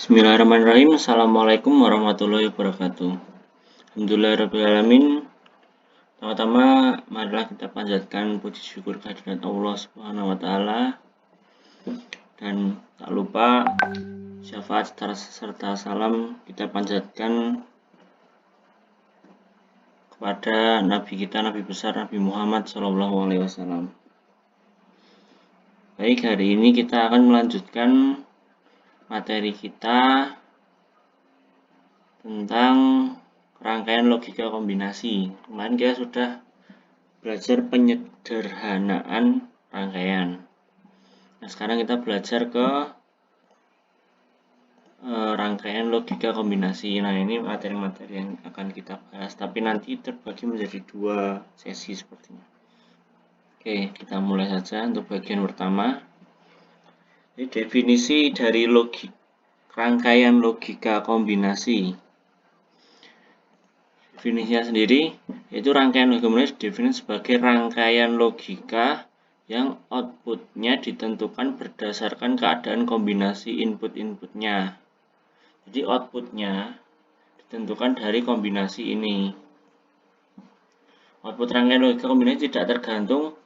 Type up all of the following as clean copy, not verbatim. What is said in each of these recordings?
Bismillahirrahmanirrahim. Assalamualaikum warahmatullahi wabarakatuh. Alhamdulillahirrahmanirrahim. Pertama-tama, marilah kita panjatkan puji syukur kehadirat Allah Subhanahu wa Ta'ala, dan tak lupa syafaat serta salam kita panjatkan kepada Nabi kita, Nabi besar Nabi Muhammad SAW. Baik, hari ini kita akan melanjutkan materi kita tentang rangkaian logika kombinasi. Kemarin kita sudah belajar penyederhanaan rangkaian. Nah, sekarang kita belajar ke rangkaian logika kombinasi. Nah, ini materi-materi yang akan kita bahas, tapi nanti terbagi menjadi 2 sesi sepertinya. Oke, kita mulai saja untuk bagian pertama. Ini definisi dari rangkaian logika kombinasi. Definisinya sendiri, yaitu rangkaian logika kombinasi definisi sebagai rangkaian logika yang outputnya ditentukan berdasarkan keadaan kombinasi input-inputnya. Jadi outputnya ditentukan dari kombinasi ini. Output rangkaian logika kombinasi tidak tergantung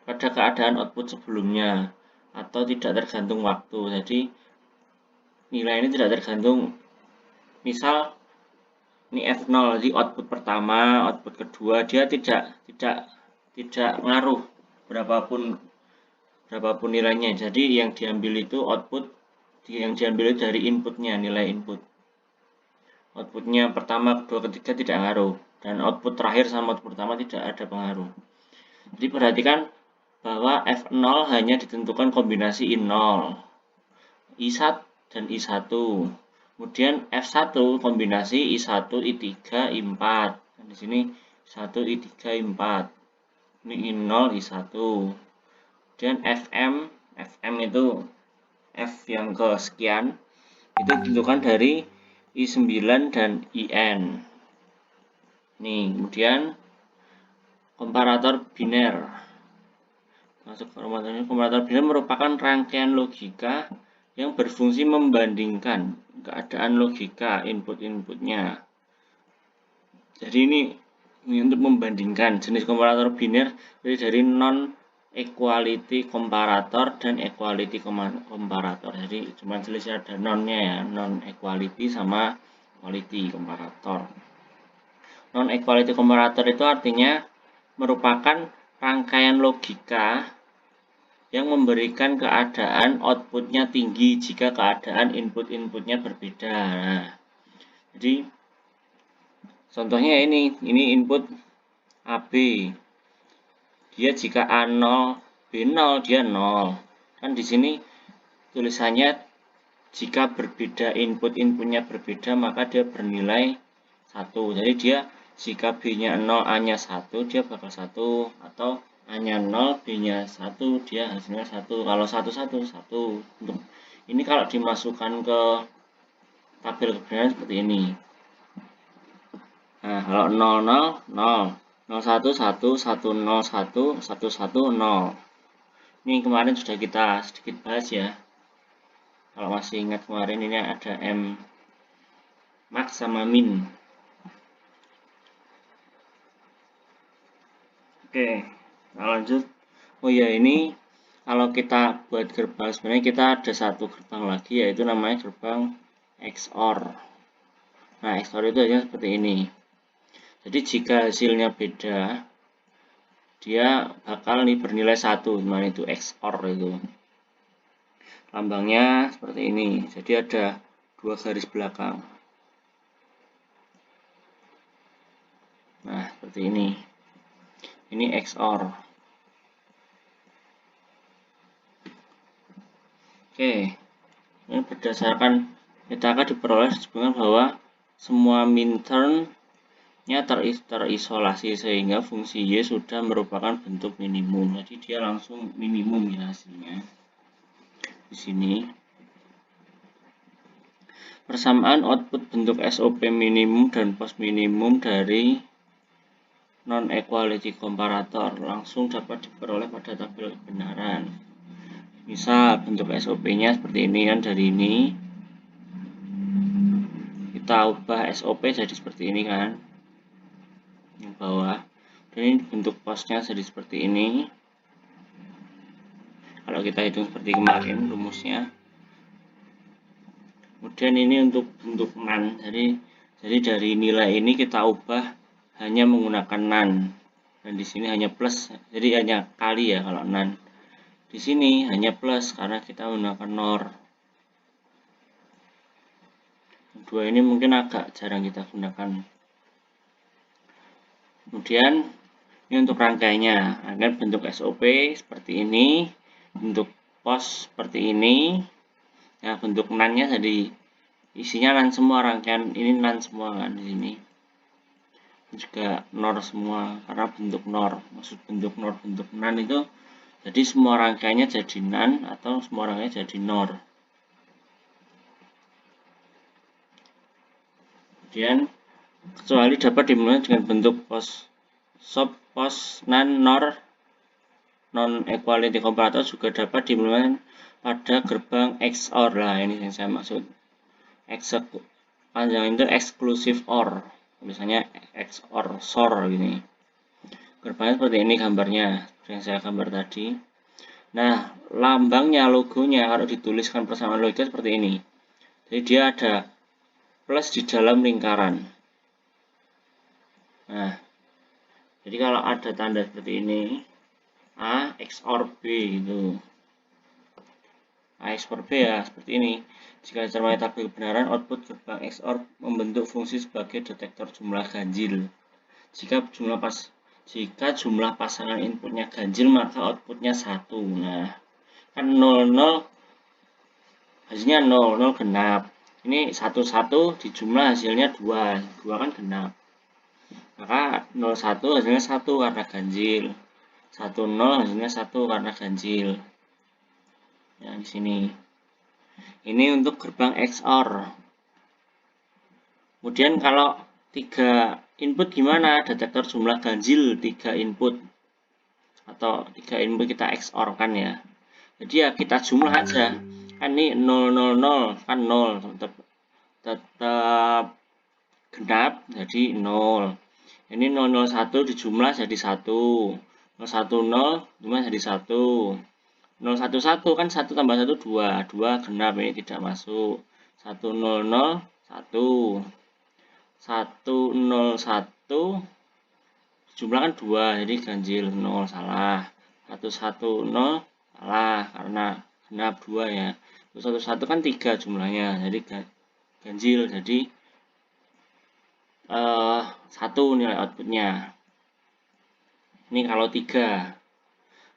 pada keadaan output sebelumnya atau tidak tergantung waktu. Jadi nilai ini tidak tergantung, misal ini F0, jadi output pertama, output kedua, dia tidak ngaruh berapapun nilainya. Jadi yang diambil itu output, yang diambil dari inputnya, nilai input. Outputnya pertama, kedua, ketiga tidak ngaruh, dan output terakhir sama output pertama tidak ada pengaruh. Jadi perhatikan bahwa F0 hanya ditentukan kombinasi I0, I1 dan I1. Kemudian F1 kombinasi I1, I3, I4. Dan di sini I1, I3, I4. Ini I0, I1. Kemudian FM itu F yang ke sekian, itu ditentukan dari I9 dan IN. Nih, kemudian komparator biner. Masuk komparator biner merupakan rangkaian logika yang berfungsi membandingkan keadaan logika input-inputnya. Jadi ini untuk membandingkan jenis komparator biner dari non-equality komparator dan equality komparator. Jadi cuma selisih ada non-nya ya, non-equality sama equality komparator. Non-equality komparator itu artinya merupakan rangkaian logika yang memberikan keadaan outputnya tinggi jika keadaan input-inputnya berbeda. Nah, jadi contohnya ini input AB. Dia jika A0, B0, dia 0. Kan di sini tulisannya jika berbeda input-inputnya berbeda maka dia bernilai 1. Jadi dia jika B-nya 0, A-nya 1, dia bakal 1, atau A-nya 0, B-nya 1, dia hasilnya 1. Kalau 1, 1, 1. Ini kalau dimasukkan ke tabel kebenaran seperti ini. Nah, kalau 0, 0, 0. 0, 1, 1, 1, 0, 1, 1, 1, 0. Ini kemarin sudah kita sedikit bahas ya. Kalau masih ingat kemarin ini ada M max sama min. Oke, nah lanjut. Oh ya, ini kalau kita buat gerbang, sebenarnya kita ada satu gerbang lagi, yaitu namanya gerbang XOR. Nah, XOR itu hanya seperti ini. Jadi jika hasilnya beda, dia bakal bernilai 1, dimana itu XOR itu. Lambangnya seperti ini, jadi ada 2 garis belakang. Nah, seperti ini. Ini XOR. Oke, ini berdasarkan kita akan diperoleh disebutkan bahwa semua min-term-nya terisolasi sehingga fungsi Y sudah merupakan bentuk minimum. Jadi dia langsung minimum ya hasilnya. Di sini persamaan output bentuk SOP minimum dan post minimum dari non-equality komparator langsung dapat diperoleh pada tabel kebenaran. Misal bentuk SOP-nya seperti ini kan, dari ini kita ubah SOP jadi seperti ini kan, yang bawah. Dan ini bentuk posnya jadi seperti ini. Kalau kita hitung seperti kemarin rumusnya. Kemudian ini untuk bentuk NaN. Jadi dari nilai ini kita ubah hanya menggunakan NaN. Dan di sini hanya plus. Jadi hanya kali ya kalau NaN. Di sini hanya plus karena kita menggunakan NOR. Dua ini mungkin agak jarang kita gunakan. Kemudian ini untuk rangkaiannya, agar bentuk SOP seperti ini, bentuk pos seperti ini. Nah, bentuk NaN-nya jadi isinya NaN semua, rangkaian ini NaN semua kan di sini. Juga NOR semua karena bentuk NOR. Maksud bentuk NOR, bentuk NaN itu jadi semua rangkaiannya jadi NaN atau semua rangkaiannya jadi NOR. Kemudian kecuali dapat dimulai dengan bentuk pos SOP, pos, NaN, NOR, non equality comparator juga dapat dimulai pada gerbang XOR. Lah ini yang saya maksud. Panjang itu exclusive OR. Misalnya XOR SOR gini. Gerbangnya seperti ini gambarnya, yang saya gambar tadi. Nah, lambangnya, logonya kalau dituliskan persamaan logika seperti ini. Jadi dia ada plus di dalam lingkaran. Nah, jadi kalau ada tanda seperti ini, A XOR B gitu. A XOR B ya seperti ini. Jika dicermati tabel kebenaran, output gerbang XOR membentuk fungsi sebagai detektor jumlah ganjil. Jika jumlah pasangan inputnya ganjil, maka outputnya 1. Nah, kan 00 hasilnya 0, 0 genap. Ini 1 dijumlah hasilnya 2. 2 kan genap. Maka 01 hasilnya 1 karena ganjil. 10 hasilnya 1 karena ganjil. Ya, di sini. Ini untuk gerbang XOR. Kemudian kalau 3 input gimana? Detektor jumlah ganjil 3 input. Atau 3 input kita XOR kan ya. Jadi ya kita jumlah aja. Kan ini 000 kan 0 tetap genap jadi 0. Ini 001 dijumlah jadi 1. 010 jumlah jadi 1. 011 kan 1 tambah 1 2. 2 genap ini tidak masuk. 100 1. 101 jumlah kan 2 jadi ganjil 0 salah. 110 salah karena genap 2 ya. 111 kan 3 jumlahnya jadi ganjil jadi 1 nilai outputnya. Ini kalau 3.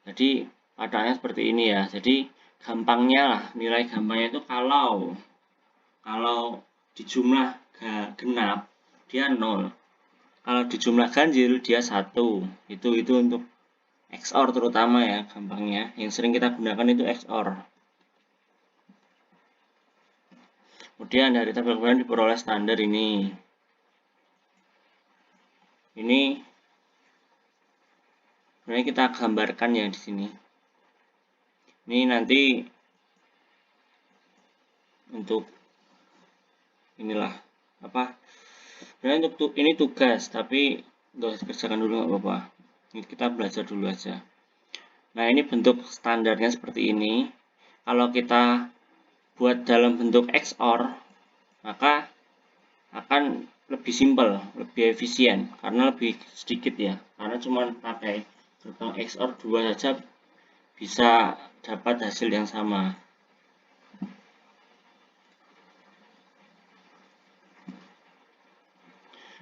Jadi padahalnya seperti ini ya. Jadi gampangnya lah, nilai gampangnya itu kalau dijumlah genap dia 0. Kalau dijumlah ganjil dia 1. Itu untuk XOR terutama ya gampangnya. Yang sering kita gunakan itu XOR. Kemudian dari tabel kebenaran diperoleh standar ini. Ini sebenarnya kita gambarkan ya di sini. Ini nanti untuk inilah apa? Sebenarnya untuk ini tugas, tapi nggak usah kerjakan dulu nggak apa-apa. Ini kita belajar dulu aja. Nah ini bentuk standarnya seperti ini. Kalau kita buat dalam bentuk XOR, maka akan lebih simpel, lebih efisien karena lebih sedikit ya. Karena cuma pakai gerbang XOR 2 saja bisa dapat hasil yang sama.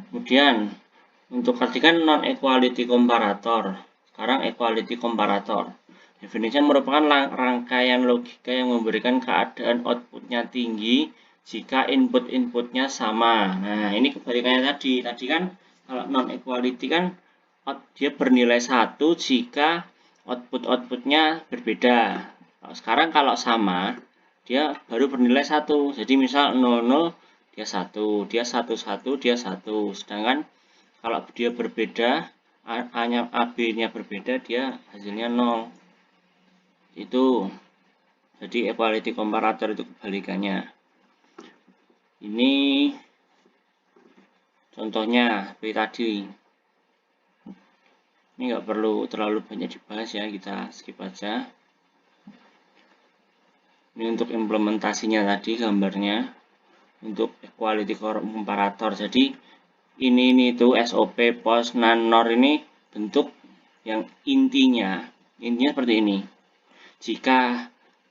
Kemudian untuk perhatikan non equality comparator. Sekarang equality comparator. Definisinya merupakan rangkaian logika yang memberikan keadaan outputnya tinggi jika input-inputnya sama. Nah, ini kebalikannya tadi. Tadi kan kalau non-equality kan dia bernilai 1 jika output-outputnya berbeda. Sekarang kalau sama, dia baru bernilai 1. Jadi misal 00, dia 1. Dia 11, dia 1. Sedangkan kalau dia berbeda, AB-nya berbeda, dia hasilnya 0. Itu. Jadi equality comparator itu kebalikannya. Ini Contohnya seperti tadi. Ini nggak perlu terlalu banyak dibahas ya, kita skip aja. Ini untuk implementasinya tadi gambarnya untuk equality comparator. Jadi ini itu SOP, POS, NaN, NOR ini bentuk yang intinya seperti ini.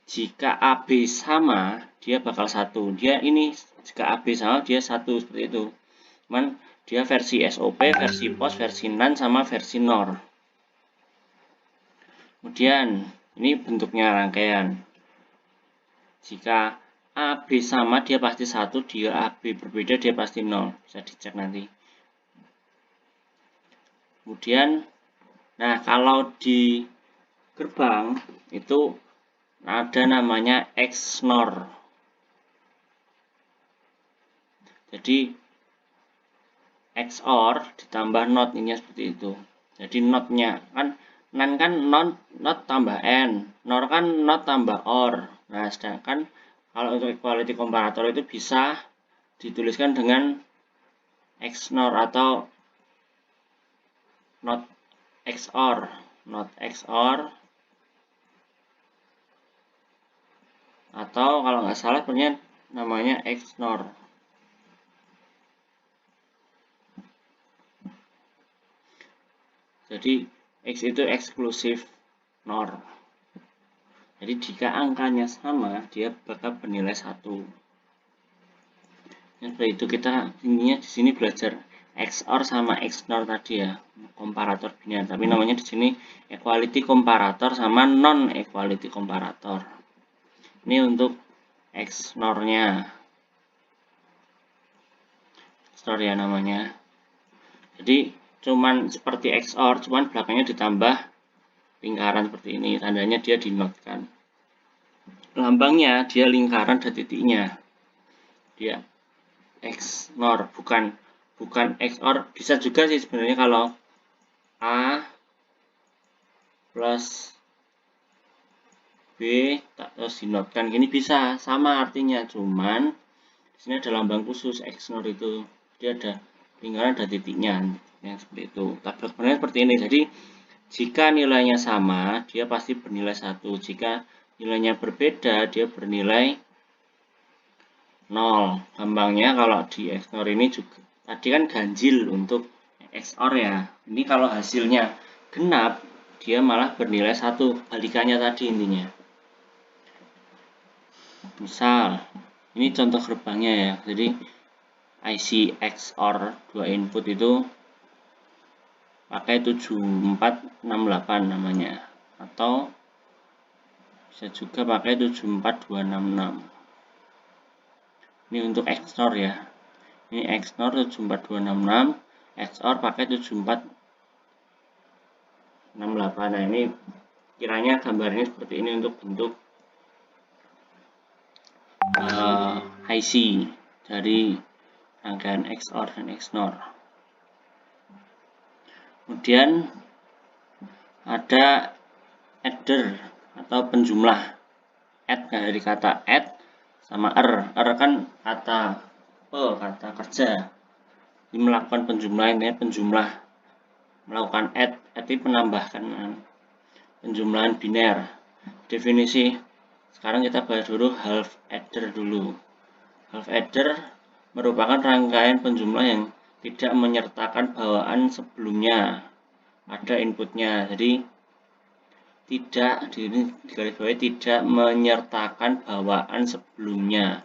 Jika AB sama, dia bakal 1. Dia ini jika AB sama, dia 1 seperti itu. Cuman dia versi SOP, versi POS, versi NaN, sama versi NOR. Kemudian ini bentuknya rangkaian. Jika AB sama, dia pasti 1, dia AB berbeda, dia pasti 0. Bisa dicek nanti. Kemudian, nah kalau di gerbang itu ada namanya XNOR. Jadi XOR ditambah NOT, ini seperti itu. Jadi NOT-nya kan NaN kan NOT tambah N, NOR kan NOT tambah OR. Nah, sedangkan kalau untuk equality comparator itu bisa dituliskan dengan XNOR atau NOT XOR, atau kalau nggak salah punya namanya XNOR. Jadi X itu eksklusif NOR. Jadi jika angkanya sama, dia bakal bernilai 1. Seperti itu, kita intinya di sini belajar XOR sama XNOR tadi ya, komparator biner. Tapi namanya di sini equality comparator sama non equality comparator. Ini untuk XNOR-nya. XNOR ya namanya. Jadi cuman seperti XOR, cuman belakangnya ditambah lingkaran seperti ini, tandanya dia dinotkan. Lambangnya dia lingkaran ada titiknya. Dia XNOR, bukan XOR. Bisa juga sih sebenarnya kalau A plus B terus dinotkan gini bisa, sama artinya, cuman di sini ada lambang khusus XNOR itu. Dia ada lingkaran ada titiknya yang seperti itu. Tapi sebenarnya seperti ini. Jadi jika nilainya sama, dia pasti bernilai 1. Jika nilainya berbeda, dia bernilai 0. Gampangnya kalau di XOR ini juga, tadi kan ganjil untuk XOR ya. Ini kalau hasilnya genap, dia malah bernilai 1. Balikannya tadi intinya. Misal, ini contoh gerbangnya ya. Jadi IC XOR 2 input itu pakai 7468 namanya, atau bisa juga pakai 74266. Ini untuk XOR ya. Ini XOR 74266, XOR pakai 7468. Nah, ini kiranya gambarnya seperti ini untuk bentuk IC dari rangkaian XOR dan XNOR. Kemudian ada adder atau penjumlah. Add dari kata add sama R kan kata kerja. Ini melakukan penjumlahan, ini penjumlah, melakukan add itu menambahkan penjumlahan biner. Definisi sekarang kita bahas dulu half adder dulu. Half adder merupakan rangkaian penjumlah yang tidak menyertakan bawaan sebelumnya pada inputnya. Jadi tidak digarisbawahi, tidak menyertakan bawaan sebelumnya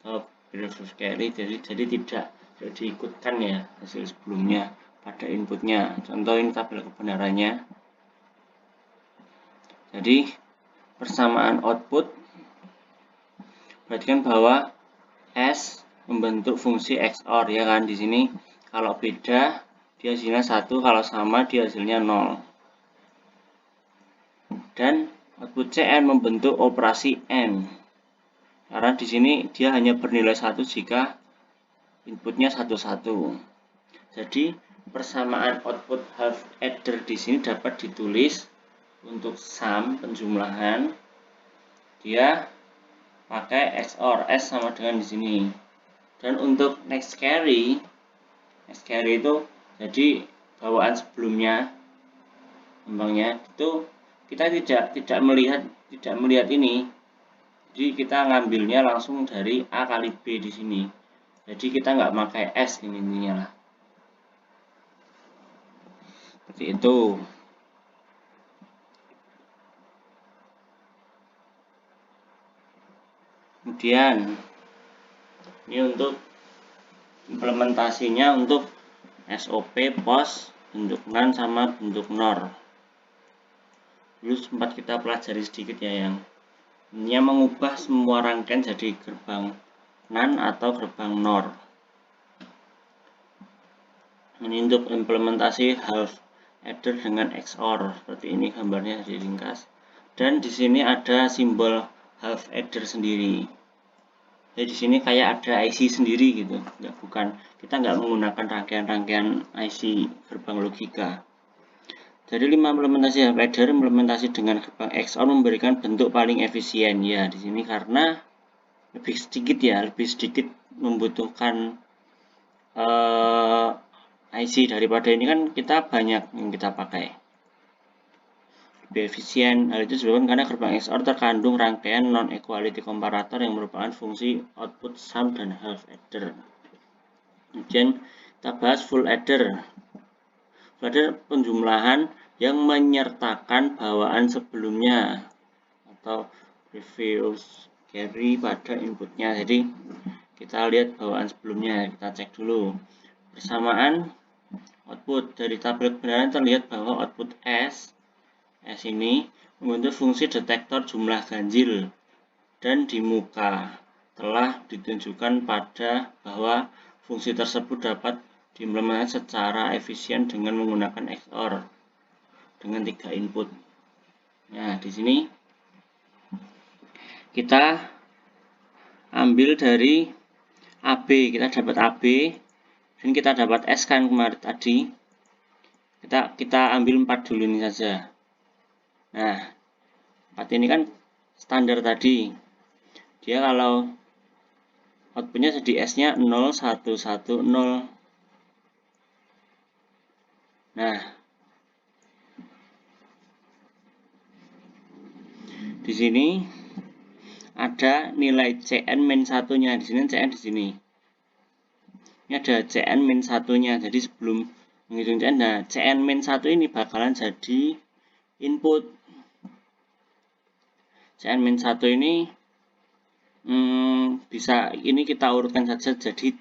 atau previous carry, jadi tidak diikutkan ya hasil sebelumnya pada inputnya. Contoh ini tabel kebenarannya. Jadi persamaan output perhatikan bahwa S membentuk fungsi XOR ya kan. Di sini kalau beda dia hasilnya 1, kalau sama dia hasilnya 0. Dan output CN membentuk operasi AND. Karena di sini dia hanya bernilai 1 jika inputnya 1, 1. Jadi persamaan output half adder di sini dapat ditulis untuk sum penjumlahan dia pakai XOR, S sama dengan di sini. Dan untuk next carry S carry itu jadi bawaan sebelumnya kembangnya itu kita tidak melihat ini. Jadi kita ngambilnya langsung dari A kali B di sini. Jadi kita nggak pakai S ini intinya lah. Seperti itu. Kemudian ini untuk implementasinya untuk SOP, POS, bentuk NaN sama bentuk NOR. Dulu sempat kita pelajari sedikit ya, yang mengubah semua rangkaian jadi gerbang NaN atau gerbang NOR. Ini untuk implementasi half adder dengan XOR, seperti ini gambarnya diringkas. Dan di sini ada simbol half adder sendiri. Jadi di sini kayak ada IC sendiri gitu, kita nggak menggunakan rangkaian-rangkaian IC gerbang logika. Jadi 5 implementasi half adder, implementasi dengan gerbang XOR memberikan bentuk paling efisien ya di sini karena lebih sedikit membutuhkan IC daripada ini kan kita banyak yang kita pakai. Lebih efisien. Hal itu disebabkan karena gerbang XOR terkandung rangkaian non-equality comparator yang merupakan fungsi output sum dan half adder. Kemudian kita bahas full adder. Full adder penjumlahan yang menyertakan bawaan sebelumnya atau previous carry pada inputnya. Jadi kita lihat bawaan sebelumnya, kita cek dulu. Persamaan output dari tabel kebenaran terlihat bahwa output S ini membentuk fungsi detektor jumlah ganjil dan di muka telah ditunjukkan pada bahwa fungsi tersebut dapat diimplementasikan secara efisien dengan menggunakan XOR dengan 3 input. Nah, di sini kita ambil dari AB, kita dapat AB dan kita dapat S kan kemarin tadi. Kita ambil 4 dulu ini saja. Nah, 4 ini kan standar tadi. Dia kalau outputnya jadi S-nya 0, 1, 1, 0. Nah, di sini ada nilai CN min 1-nya. Di sini CN di sini. Ini ada CN min 1-nya. Jadi sebelum menghitung CN, nah CN min 1 ini bakalan jadi input. CN min 1 ini bisa ini kita urutkan saja, jadi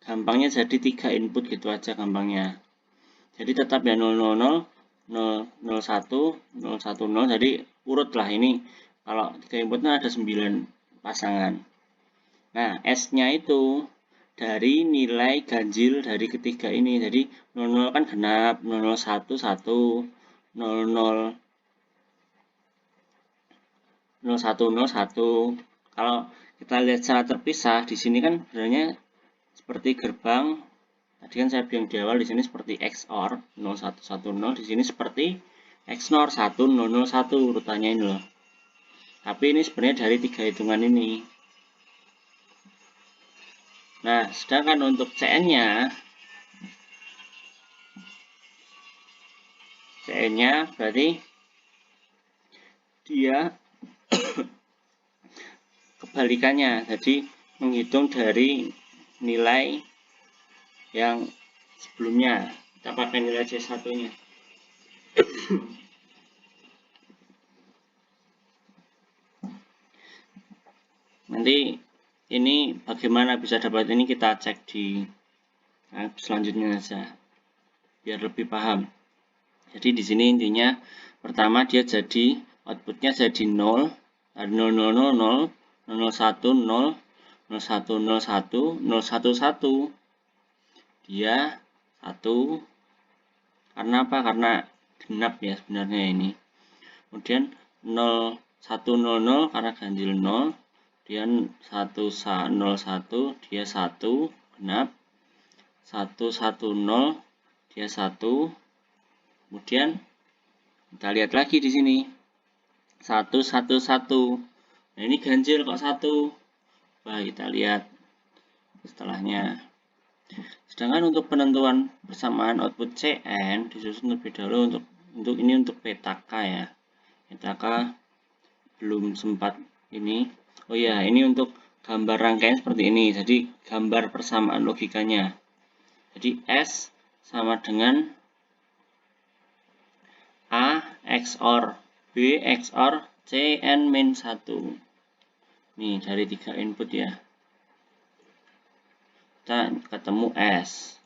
gampangnya jadi 3 input gitu aja gampangnya. Jadi tetap ya 000, 001, 010, jadi urut lah ini. Kalau 3 inputnya ada 9 pasangan. Nah, S-nya itu dari nilai ganjil dari ketiga ini. Jadi 00 kan genap, 001 1, 00 0101. Kalau kita lihat secara terpisah di sini kan sebenarnya seperti gerbang. Tadi kan saya bilang di awal di sini seperti XOR 0110, di sini seperti XNOR 1001 urutannya ini loh. Tapi ini sebenarnya dari 3 hitungan ini. Nah, sedangkan untuk CN-nya berarti dia kebalikannya, jadi menghitung dari nilai yang sebelumnya. Kita pakai nilai C1 nya. Nanti ini bagaimana bisa dapat ini, kita cek di selanjutnya saja biar lebih paham. Jadi di sini intinya pertama dia jadi outputnya jadi 0, 0, 0, 0, 0, 0, 1, 0, 01, 01, 011. Dia 1. Karena apa? Karena genap ya sebenarnya ini. Kemudian 0100 karena ganjil 0. Kemudian 101 dia 1 genap. 110 dia 1. Kemudian kita lihat lagi di sini 111. Nah, ini ganjil kok 1. Coba kita lihat setelahnya. Sedangkan untuk penentuan persamaan output Cn disusun lebih dahulu untuk ini untuk petaka ya. Petaka belum sempat ini. Oh ya, ini untuk gambar rangkaian seperti ini. Jadi gambar persamaan logikanya. Jadi S sama dengan A XOR B XOR Cn-1. Nih dari 3 input ya. Kita ketemu S.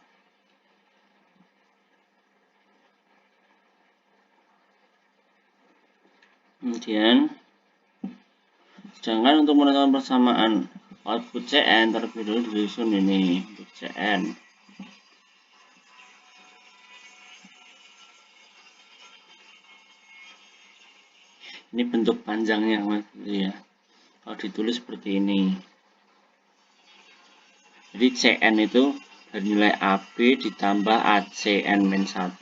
Kemudian sedangkan untuk menentukan persamaan output Cn terlebih dahulu disusun ini untuk Cn. Ini bentuk panjangnya Mas ya. Kalau ditulis seperti ini. Jadi Cn itu bernilai AB ditambah ACN-1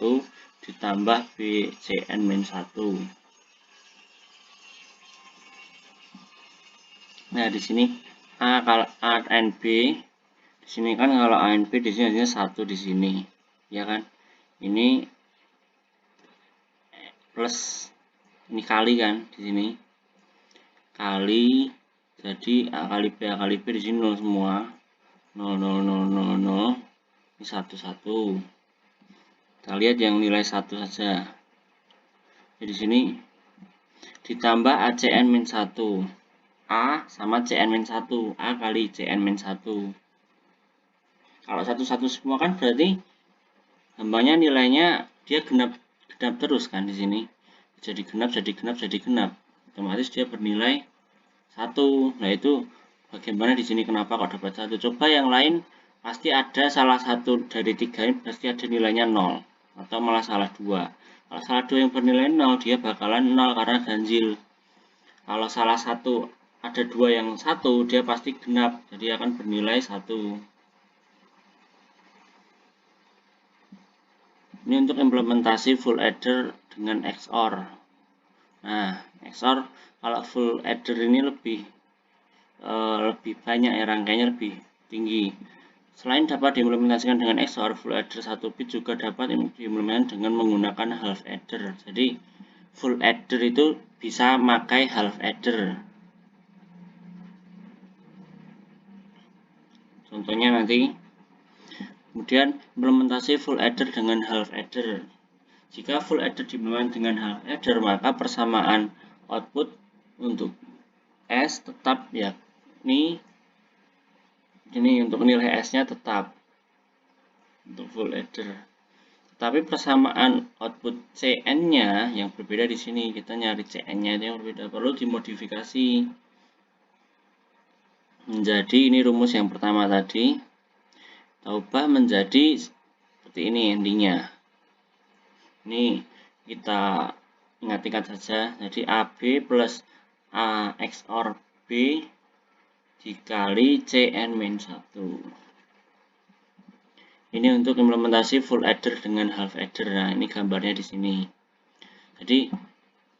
ditambah BCN-1. Nah, di sini A kalau A and B, di sini kan kalau A and B di sini hanya 1 di sini, ya kan? Ini plus ini kali kan di sini. Kali jadi A kali B di sini 0 semua. 0 0 0 0 0. Ini 1 1. Kita lihat yang nilai 1 saja. Jadi di sini ditambah ACN-1. A sama Cn-1, A kali Cn-1. Kalau 1 1 semua kan berarti hambanya nilainya dia genap terus kan di sini. Jadi genap. Otomatis dia bernilai 1. Nah, itu bagaimana di sini kenapa kok dapat 1? Coba yang lain pasti ada salah satu dari 3 ini pasti ada nilainya 0 atau malah salah 2. Kalau salah 2 yang bernilai 0 dia bakalan 0 karena ganjil. Kalau salah satu ada 2 yang 1 dia pasti genap, jadi akan bernilai 1. Ini untuk implementasi full adder dengan XOR. Nah, XOR kalau full adder ini lebih banyak ya, rangkaiannya lebih tinggi. Selain dapat diimplementasikan dengan XOR, full adder 1 bit juga dapat diimplementasikan dengan menggunakan half adder. Jadi full adder itu bisa pakai half adder. Contohnya nanti. Kemudian implementasi full adder dengan half adder. Jika full adder diimplementasikan dengan half adder, maka persamaan output untuk S tetap ya. Ini untuk nilai S-nya tetap untuk full adder. Tapi persamaan output Cn-nya yang berbeda di sini. Kita nyari Cn-nya yang berbeda, perlu dimodifikasi. Menjadi ini rumus yang pertama tadi. Kita ubah menjadi seperti ini endingnya. Ini kita ingat-ingat saja. Jadi AB plus A XOR B dikali Cn-1. Ini untuk implementasi full adder dengan half adder. Nah, ini gambarnya di sini. Jadi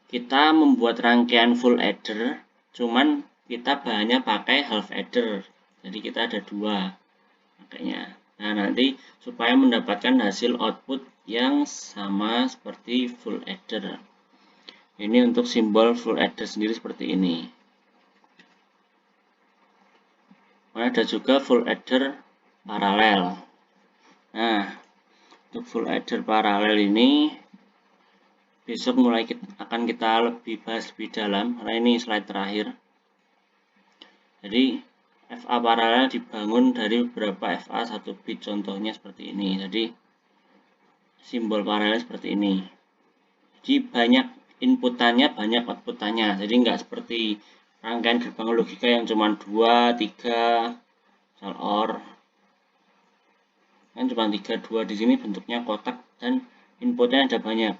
kita membuat rangkaian full adder, cuman kita bahannya pakai half adder. Jadi kita ada 2 makanya. Nah, nanti supaya mendapatkan hasil output yang sama seperti full adder. Ini untuk simbol full adder sendiri seperti ini. Ada juga full adder paralel. Nah, untuk full adder paralel ini besok mulai akan kita lebih bahas lebih dalam karena ini slide terakhir. Jadi FA paralel dibangun dari beberapa FA 1 bit, contohnya seperti ini. Jadi simbol paralel seperti ini. Jadi banyak inputannya, banyak outputannya. Jadi nggak seperti rangkaian gerbang logika yang cuma 2, 3, misal OR. Kan cuma 3, 2 di sini bentuknya kotak dan inputnya ada banyak.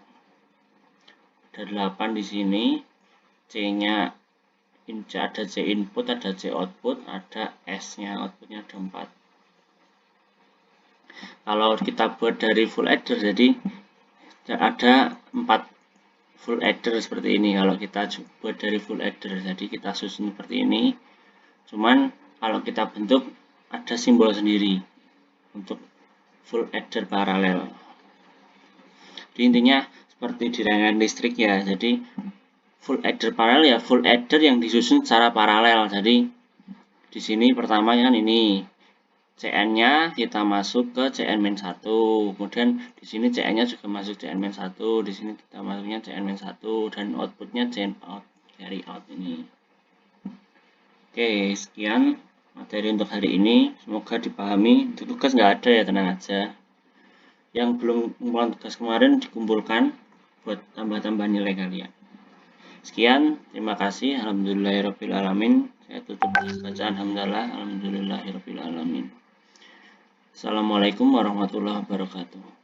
Ada 8 di sini. C-nya ada C input, ada C output, ada S-nya, outputnya ada 4. Kalau kita buat dari full adder, jadi ada 4 full adder seperti ini. Kalau kita buat dari full adder, jadi kita susun seperti ini. Cuman kalau kita bentuk ada simbol sendiri. untuk full adder paralel. Jadi intinya seperti di rangkaian listrik ya. Jadi full adder paralel ya full adder yang disusun secara paralel. Jadi di sini pertama kan ini CN-nya kita masuk ke CN-1. Kemudian di sini CN-nya juga masuk CN-1. Di sini kita masuknya CN-1 dan outputnya CN out, carry out ini. Oke, sekian materi untuk hari ini. Semoga dipahami. Untuk tugas nggak ada ya, tenang aja. Yang belum mengumpulkan tugas kemarin dikumpulkan buat tambah-tambah nilai kalian. Sekian, terima kasih. Alhamdulillahirrahmanirrahim. Saya tutup bacaan hamdalah. Alhamdulillahirrahmanirrahim. Assalamualaikum warahmatullahi wabarakatuh.